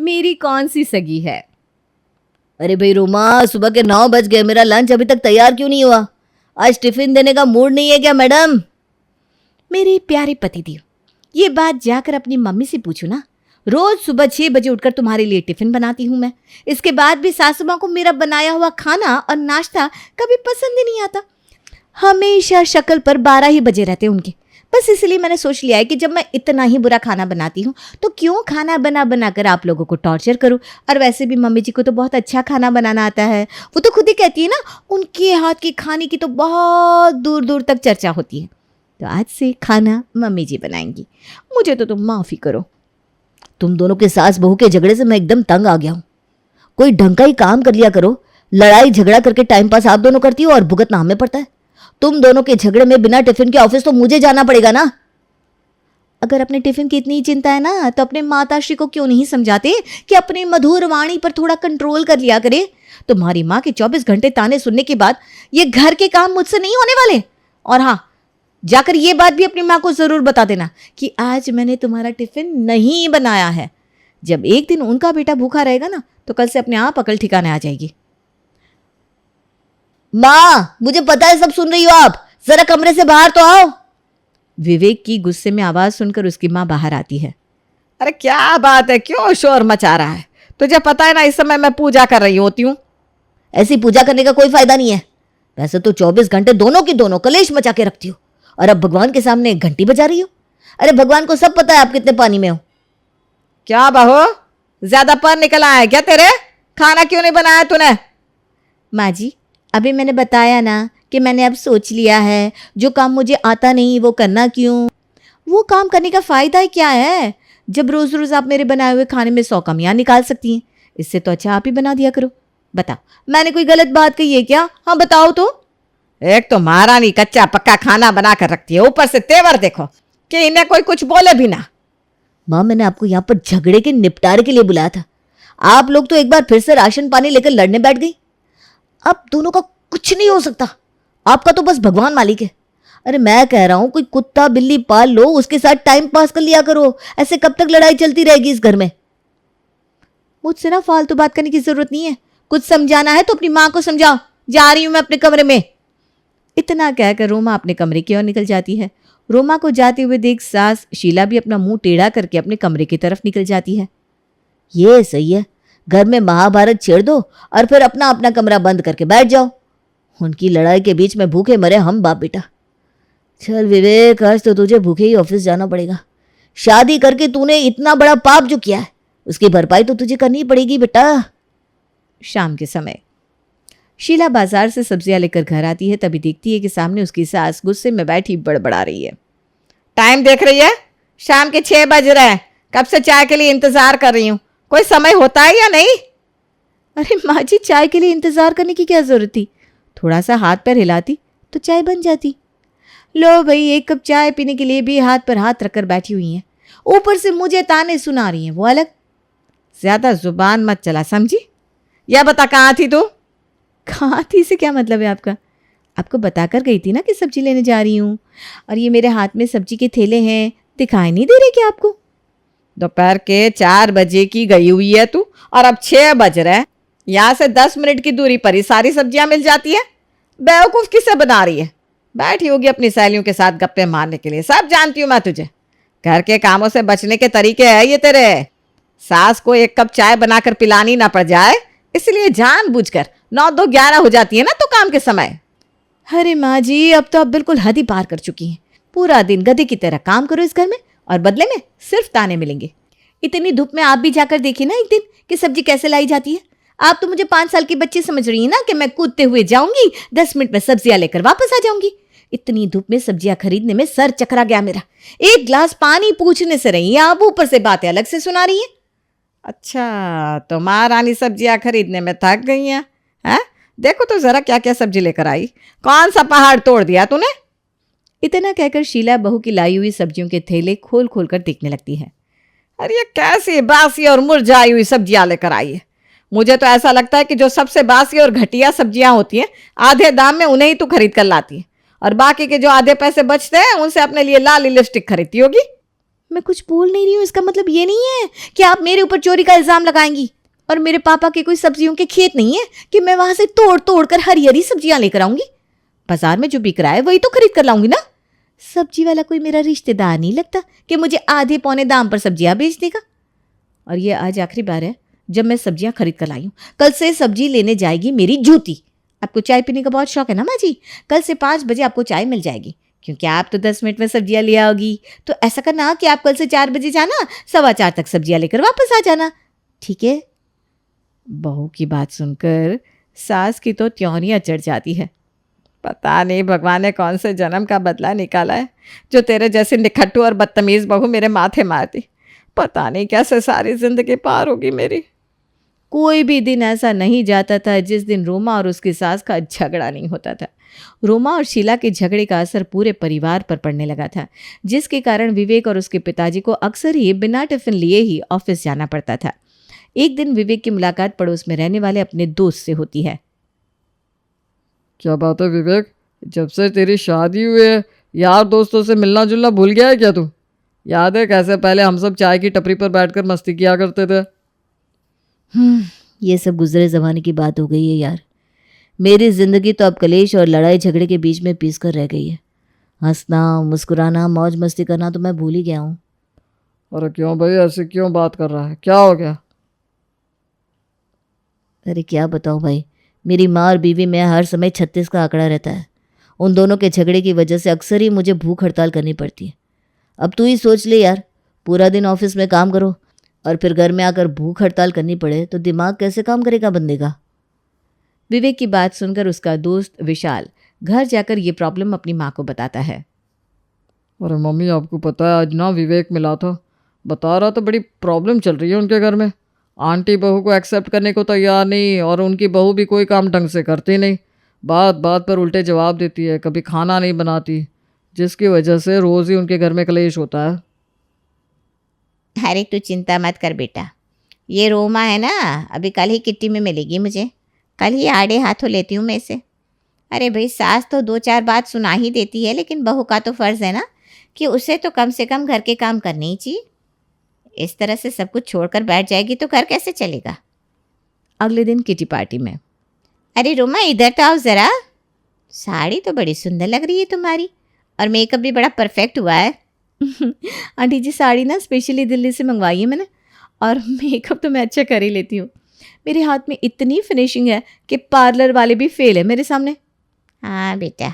मेरी कौन सी सगी है। अरे भाई रोमा, सुबह के 9 बज गए, मेरा लंच अभी तक तैयार क्यों नहीं हुआ? आज टिफिन देने का मूड नहीं है क्या मैडम? मेरे प्यारे पतिदेव, ये बात जाकर अपनी मम्मी से पूछो ना। रोज सुबह 6 बजे उठकर तुम्हारे लिए टिफिन बनाती हूँ मैं। इसके बाद भी सासू माँ को मेरा बनाया हुआ खाना और नाश्ता कभी पसंद ही नहीं आता। हमेशा शक्ल पर 12 ही बजे रहते उनके। बस इसलिए मैंने सोच लिया है कि जब मैं इतना ही बुरा खाना बनाती हूँ तो क्यों खाना बना बना कर आप लोगों को टॉर्चर करूँ। और वैसे भी मम्मी जी को तो बहुत अच्छा खाना बनाना आता है। वो तो खुद ही कहती है ना, उनके हाथ के खाने की तो बहुत दूर दूर तक चर्चा होती है। तो आज से खाना मम्मी जी बनाएंगी। मुझे तो तुम माफ़ी करो। तुम दोनों के सास बहू के झगड़े से मैं एकदम तंग आ गया हूँ। कोई ढंग का ही काम कर लिया करो। लड़ाई झगड़ा करके टाइम पास आप दोनों करती हो और भुगतना हमें पड़ता है। तुम दोनों के झगड़े में बिना टिफिन के ऑफिस तो मुझे जाना पड़ेगा ना। अगर अपने टिफिन की इतनी चिंता है ना तो अपने माताश्री को क्यों नहीं समझाते कि अपनी मधुर वाणी पर थोड़ा कंट्रोल कर लिया करे। तुम्हारी माँ के 24 घंटे ताने सुनने के बाद ये घर के काम मुझसे नहीं होने वाले। और हाँ, जाकर ये बात भी अपनी माँ को जरूर बता देना कि आज मैंने तुम्हारा टिफिन नहीं बनाया है। जब एक दिन उनका बेटा भूखा रहेगा ना तो कल से अपने आप अकल ठिकाने आ जाएगी। माँ, मुझे पता है सब सुन रही हो आप, जरा कमरे से बाहर तो आओ। विवेक की गुस्से में आवाज सुनकर उसकी माँ बाहर आती है। अरे क्या बात है, क्यों शोर मचा रहा है? तुझे पता है ना इस समय मैं पूजा कर रही होती हूँ। ऐसी पूजा करने का कोई फायदा नहीं है। वैसे तो 24 घंटे दोनों की दोनों कलेश मचा के रखती हो और अब भगवान के सामने एक घंटी बजा रही हो। अरे भगवान को सब पता है आप कितने पानी में हो। क्या बहू, ज्यादा पर निकल आया है क्या तेरे? खाना क्यों नहीं बनाया तूने? माँ जी, अभी मैंने बताया ना कि मैंने अब सोच लिया है जो काम मुझे आता नहीं वो करना क्यों। वो काम करने का फायदा ही क्या है जब रोज रोज आप मेरे बनाए हुए खाने में 100 कमियां निकाल सकती हैं। इससे तो अच्छा आप ही बना दिया करो। बताओ, मैंने कोई गलत बात कही है क्या? हाँ बताओ तो। एक तो महारानी कच्चा पक्का खाना बना कर रखती है, ऊपर से तेवर देखो कि इन्हें कोई कुछ बोले भी ना। माँ, मैंने आपको यहाँ पर झगड़े के निपटारे के लिए बुलाया था। आप लोग तो एक बार फिर से राशन पानी लेकर लड़ने बैठ गई। अब दोनों का कुछ नहीं हो सकता। आपका तो बस भगवान मालिक है। अरे मैं कह रहा हूं कोई कुत्ता बिल्ली पाल लो, उसके साथ टाइम पास कर लिया करो। ऐसे कब तक लड़ाई चलती रहेगी इस घर में? मुझसे ना फालतू बात करने की जरूरत नहीं है। कुछ समझाना है तो अपनी माँ को समझाओ। जा रही हूं मैं अपने कमरे में। इतना कहकर रोमा अपने कमरे की ओर निकल जाती है। रोमा को जाते हुए देख सास शीला भी अपना मुंह टेढ़ा करके अपने कमरे की तरफ निकल जाती है। ये सही है, घर में महाभारत छेड़ दो और फिर अपना अपना कमरा बंद करके बैठ जाओ। उनकी लड़ाई के बीच में भूखे मरे हम बाप बेटा। चल विवेक, आज तो तुझे भूखे ही ऑफिस जाना पड़ेगा। शादी करके तूने इतना बड़ा पाप जो किया है उसकी भरपाई तो तुझे करनी पड़ेगी बेटा। शाम के समय शीला बाजार से सब्जियां लेकर घर आती है। तभी देखती है कि सामने उसकी सास गुस्से में बैठी बड़बड़ा रही है। टाइम देख रही है? शाम के 6 बज रहे हैं। कब से चाय के लिए इंतजार कर रही हूँ। कोई समय होता है या नहीं? अरे माँ जी, चाय के लिए इंतजार करने की क्या जरूरत थी? थोड़ा सा हाथ पैर हिलाती तो चाय बन जाती। लो भाई, 1 कप चाय पीने के लिए भी हाथ पर हाथ रखकर बैठी हुई हैं। ऊपर से मुझे ताने सुना रही हैं वो अलग। ज्यादा जुबान मत चला, समझी? या बता, कहाँ थी तू? कहाँ थी से क्या मतलब है आपका? आपको बताकर गई थी ना कि सब्जी लेने जा रही हूँ। और ये मेरे हाथ में सब्जी के थैले हैं, दिखाई नहीं दे रहे क्या आपको? दोपहर के 4 बजे की गई हुई है तू और अब 6 बज रहे हैं। यहाँ से 10 मिनट की दूरी पर ही सारी सब्जियां मिल जाती है। बेवकूफ किसे बना रही है? बैठी होगी अपनी सहेलियों के साथ गप्पे मारने के लिए। सब जानती हूँ मैं तुझे। घर के कामों से बचने के तरीके है ये तेरे। सास को 1 कप चाय बनाकर पिलानी ना पड़ जाए इसलिए जानबूझकर 9-2 11 हो जाती है ना तो काम के समय। अरे माँ जी, अब तो आप बिल्कुल हद ही पार कर चुकी हैं। पूरा दिन गधे की तरह काम करो इस घर में और बदले में सिर्फ ताने मिलेंगे। इतनी धूप में आप भी जाकर देखिए ना एक दिन कि सब्जी कैसे लाई जाती है। आप तो मुझे 5 साल की बच्ची समझ रही है ना कि मैं कूदते हुए जाऊंगी, 10 मिनट में सब्जियां लेकर वापस आ जाऊंगी। इतनी धूप में सब्जियां खरीदने में सर चकरा गया मेरा। 1 गिलास पानी पूछने से रही है आप ऊपर से बातें अलग से सुना रही हैं। अच्छा, तो महारानी सब्जियां खरीदने में थक गई हैं? देखो तो जरा क्या क्या सब्जी लेकर आई। कौन सा पहाड़ तोड़ दिया तूने? इतना कहकर शीला बहू की लाई हुई सब्जियों के थैले खोल खोल कर देखने लगती है। अरे ये कैसी बासी और मुरझाई हुई सब्जियां लेकर आई है। मुझे तो ऐसा लगता है कि जो सबसे बासी और घटिया सब्जियां होती हैं आधे दाम में उन्हें ही तू खरीद कर लाती है और बाकी के जो आधे पैसे बचते हैं उनसे अपने लिए लाल लिपस्टिक खरीदती होगी। मैं कुछ बोल नहीं रही हूँ, इसका मतलब ये नहीं है कि आप मेरे ऊपर चोरी का इल्जाम लगाएंगी। और मेरे पापा के कोई सब्जियों के खेत नहीं है कि मैं वहां से तोड़ तोड़ कर हरी हरी सब्जियां लेकर आऊंगी। बाजार में जो बिक रहा है वही तो खरीद कर लाऊंगी ना। सब्जी वाला कोई मेरा रिश्तेदार नहीं लगता कि मुझे आधे पौने दाम पर सब्जियां बेच देगा। और ये आज आखिरी बार है जब मैं सब्जियां खरीद कर लाई हूँ। कल से सब्जी लेने जाएगी मेरी जूती। आपको चाय पीने का बहुत शौक है ना माँ जी? कल से 5 बजे आपको चाय मिल जाएगी, क्योंकि आप तो 10 मिनट में सब्जियां ले आओगी। तो ऐसा करना कि आप कल से 4 बजे जाना, 4:15 तक सब्जियां लेकर वापस आ जाना, ठीक है? बहू की बात सुनकर सास की तो त्योरियां चढ़ जाती है। पता नहीं भगवान ने कौन से जन्म का बदला निकाला है जो तेरे जैसे निखट्टू और बदतमीज बहू मेरे माथे मारती। पता नहीं कैसे सारी जिंदगी पार होगी मेरी। कोई भी दिन ऐसा नहीं जाता था जिस दिन रोमा और उसकी सास का झगड़ा नहीं होता था। रोमा और शीला के झगड़े का असर पूरे परिवार पर पड़ने लगा था, जिसके कारण विवेक और उसके पिताजी को अक्सर ही बिना टिफिन लिए ही ऑफिस जाना पड़ता था। एक दिन विवेक की मुलाकात पड़ोस में रहने वाले अपने दोस्त से होती है। क्या बात है विवेक, जब से तेरी शादी हुई है यार दोस्तों से मिलना जुलना भूल गया है क्या तू? याद है कैसे पहले हम सब चाय की टपरी पर बैठकर मस्ती किया करते थे? ये सब गुजरे ज़माने की बात हो गई है यार। मेरी ज़िंदगी तो अब कलेश और लड़ाई झगड़े के बीच में पीस कर रह गई है। हंसना, मुस्कुराना, मौज मस्ती करना तो मैं भूल ही गया हूँ। अरे क्यों भाई, ऐसे क्यों बात कर रहा है, क्या हो गया? अरे क्या बताऊँ भाई, मेरी माँ और बीवी में हर समय 36 का आंकड़ा रहता है। उन दोनों के झगड़े की वजह से अक्सर ही मुझे भूख हड़ताल करनी पड़ती है। अब तू ही सोच ले यार, पूरा दिन ऑफिस में काम करो और फिर घर में आकर भूख हड़ताल करनी पड़े तो दिमाग कैसे काम करेगा बंदे का। विवेक की बात सुनकर उसका दोस्त विशाल घर जाकर ये प्रॉब्लम अपनी माँ को बताता है। अरे मम्मी आपको पता है आज ना विवेक मिला था, बता रहा था बड़ी प्रॉब्लम चल रही है उनके घर में। आंटी बहू को एक्सेप्ट करने को तैयार नहीं और उनकी बहू भी कोई काम ढंग से करती नहीं, बात बात पर उल्टे जवाब देती है, कभी खाना नहीं बनाती, जिसकी वजह से रोज़ ही उनके घर में कलेश होता है। अरे तू चिंता मत कर बेटा, ये रोमा है ना, अभी कल ही किट्टी में मिलेगी मुझे, कल ही आड़े हाथों लेती हूँ मैं इसे। अरे भाई सास तो 2-4 बात सुना ही देती है, लेकिन बहू का तो फ़र्ज़ है ना कि उसे तो कम से कम घर के काम करने ही चाहिए। इस तरह से सब कुछ छोड़कर बैठ जाएगी तो घर कैसे चलेगा। अगले दिन किटी पार्टी में। अरे रोमा इधर तो आओ ज़रा, साड़ी तो बड़ी सुंदर लग रही है तुम्हारी और मेकअप भी बड़ा परफेक्ट हुआ है। आंटी जी साड़ी ना स्पेशली दिल्ली से मंगवाई है मैंने, और मेकअप तो मैं अच्छा कर ही लेती हूँ। मेरे हाथ में इतनी फिनिशिंग है कि पार्लर वाले भी फेल है मेरे सामने। हाँ बेटा,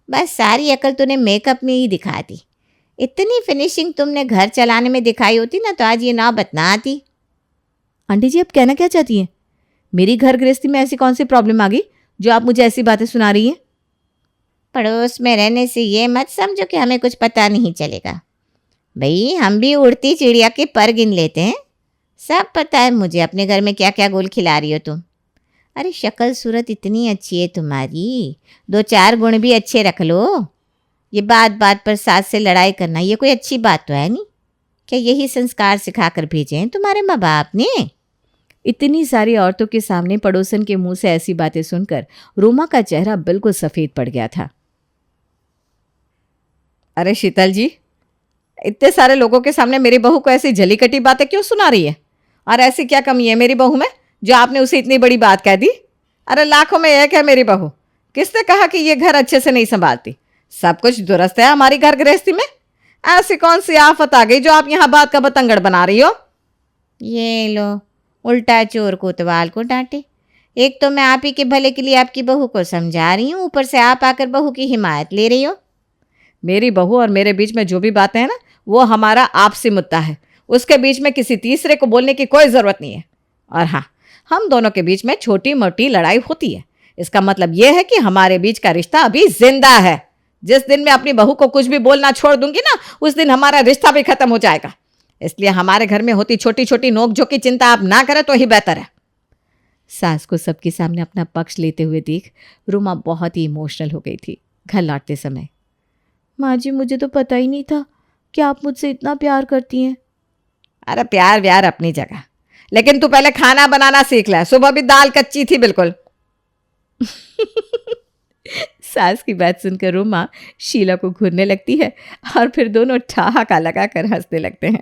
बस सारी अकल तूने मेकअप में ही दिखा दी। इतनी फिनिशिंग तुमने घर चलाने में दिखाई होती ना तो आज ये नौबत ना आती। आंटी जी आप कहना क्या चाहती हैं? मेरी घर गृहस्थी में ऐसी कौन सी प्रॉब्लम आ गई जो आप मुझे ऐसी बातें सुना रही हैं? पड़ोस में रहने से ये मत समझो कि हमें कुछ पता नहीं चलेगा। भाई हम भी उड़ती चिड़िया के पर गिन लेते हैं, सब पता है मुझे अपने घर में क्या क्या गोल खिला रही हो तुम। अरे शक्ल सूरत इतनी अच्छी है तुम्हारी, 2-4 गुण भी अच्छे रख लो। ये बात बात पर सास से लड़ाई करना ये कोई अच्छी बात तो है नहीं। क्या यही संस्कार सिखाकर भेजे हैं तुम्हारे माँ बाप ने? इतनी सारी औरतों के सामने पड़ोसन के मुंह से ऐसी बातें सुनकर रोमा का चेहरा बिल्कुल सफ़ेद पड़ गया था। अरे शीतल जी, इतने सारे लोगों के सामने मेरी बहू को ऐसी जली कटी बातें क्यों सुना रही है? और ऐसी क्या कमी है मेरी बहू में जो आपने उसे इतनी बड़ी बात कह दी? अरे लाखों में एक है मेरी बहू, किसने कहा कि ये घर अच्छे से नहीं संभालती? सब कुछ दुरुस्त है हमारी घर गृहस्थी में। ऐसी कौन सी आफत आ गई जो आप यहाँ बात का बतंगड़ बना रही हो? ये लो, उल्टा चोर कोतवाल को डांटे। एक तो मैं आप ही के भले के लिए आपकी बहू को समझा रही हूँ, ऊपर से आप आकर बहू की हिमायत ले रही हो। मेरी बहू और मेरे बीच में जो भी बातें हैं ना, वो हमारा आपसी मुद्दा है, उसके बीच में किसी तीसरे को बोलने की कोई ज़रूरत नहीं है। और हाँ, हम दोनों के बीच में छोटी मोटी लड़ाई होती है, इसका मतलब ये है कि हमारे बीच का रिश्ता अभी जिंदा है। जिस दिन मैं अपनी बहू को कुछ भी बोलना छोड़ दूंगी ना, उस दिन हमारा रिश्ता भी खत्म हो जाएगा। इसलिए हमारे घर में होती छोटी छोटी नोकझोंक की चिंता आप ना करें तो ही बेहतर है। सास को सबके सामने अपना पक्ष लेते हुए देख रोमा बहुत ही इमोशनल हो गई थी। घर लौटते समय, माँ जी मुझे तो पता ही नहीं था कि आप मुझसे इतना प्यार करती हैं। अरे प्यार व्यार अपनी जगह, लेकिन तू पहले खाना बनाना सीख ले। सुबह भी दाल कच्ची थी बिल्कुल। सास की बात सुनकर रोमा शीला को घूरने लगती है और फिर दोनों ठहाका लगाकर हंसने लगते हैं।